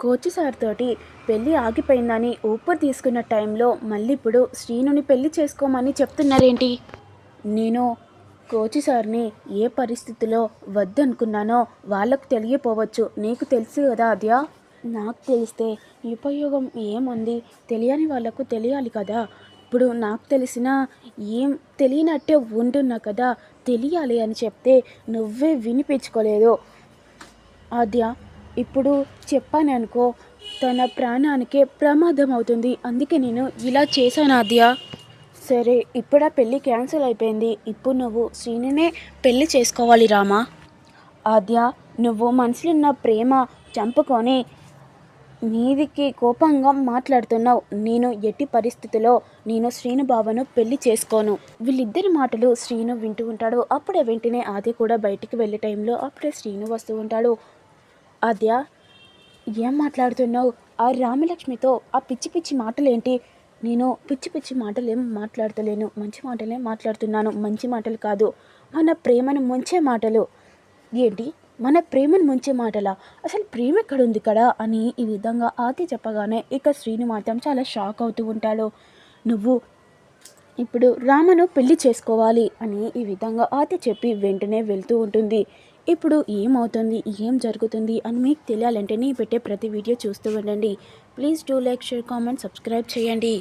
Coach sir తోటి పెళ్ళి ఆగిపోయిందని ఊపిరి తీసుకున్న టైంలో మళ్ళీ ఇప్పుడు శ్రీనుని పెళ్లి చేసుకోమని చెప్తున్నారేంటి? నేను కోచ్ సార్ని ఏ పరిస్థితిలో వద్దనుకున్నానో వాళ్ళకు తెలియపోవచ్చు. నీకు తెలుసు కదా అద్య. నాకు తెలిస్తే ఉపయోగం ఏముంది? తెలియని వాళ్ళకు తెలియాలి కదా. ఇప్పుడు నాకు తెలిసినా ఏం తెలియనట్టే ఉంటున్నా కదా. తెలియాలి అని చెప్తే నువ్వే వినిపించుకోలేదు ఆద్య. ఇప్పుడు చెప్పాననుకో తన ప్రాణానికే ప్రమాదం అవుతుంది. అందుకే నేను ఇలా చేశాను ఆద్య. సరే ఇప్పుడా పెళ్ళి క్యాన్సిల్ అయిపోయింది. ఇప్పుడు నువ్వు శ్రీనునే పెళ్ళి చేసుకోవాలి రామా. ఆద్య, నువ్వు మనసులో ఉన్న ప్రేమ చంపుకొని మీదికి కోపంగా మాట్లాడుతున్నావు. నేను ఎట్టి పరిస్థితిలో నేను శ్రీను బావను పెళ్లి చేసుకోను. వీళ్ళిద్దరి మాటలు శ్రీను వింటూ ఉంటాడు. అప్పుడే వెంటనే ఆది కూడా బయటికి వెళ్ళే టైంలో అప్పుడే శ్రీను వస్తూ ఉంటాడు. ఆద్య, ఏం మాట్లాడుతున్నావు? ఆ రామలక్ష్మితో ఆ పిచ్చి పిచ్చి మాటలేంటి? నేను పిచ్చి పిచ్చి మాటలు ఏం మాట్లాడతలేను, మంచి మాటలే మాట్లాడుతున్నాను. మంచి మాటలు కాదు, మన ప్రేమను ముంచే మాటలు. ఏంటి మన ప్రేమను ముంచే మాటలా? అసలు ప్రేమ ఎక్కడుంది కదా అని ఈ విధంగా ఆది చెప్పగానే ఇక శ్రీను మాత్రం చాలా షాక్ అవుతూ ఉంటాడు. నువ్వు ఇప్పుడు రామను పెళ్లి చేసుకోవాలి అని ఈ విధంగా ఆది చెప్పి వెంటనే వెళ్తూ ఉంటుంది. ఇప్పుడు ఏమవుతుంది, ఏం జరుగుతుంది అని మీకు తెలియాలంటే నేను పెట్టే ప్రతి వీడియో చూస్తూ ఉండండి. Please do like, share, comment, subscribe చేయండి.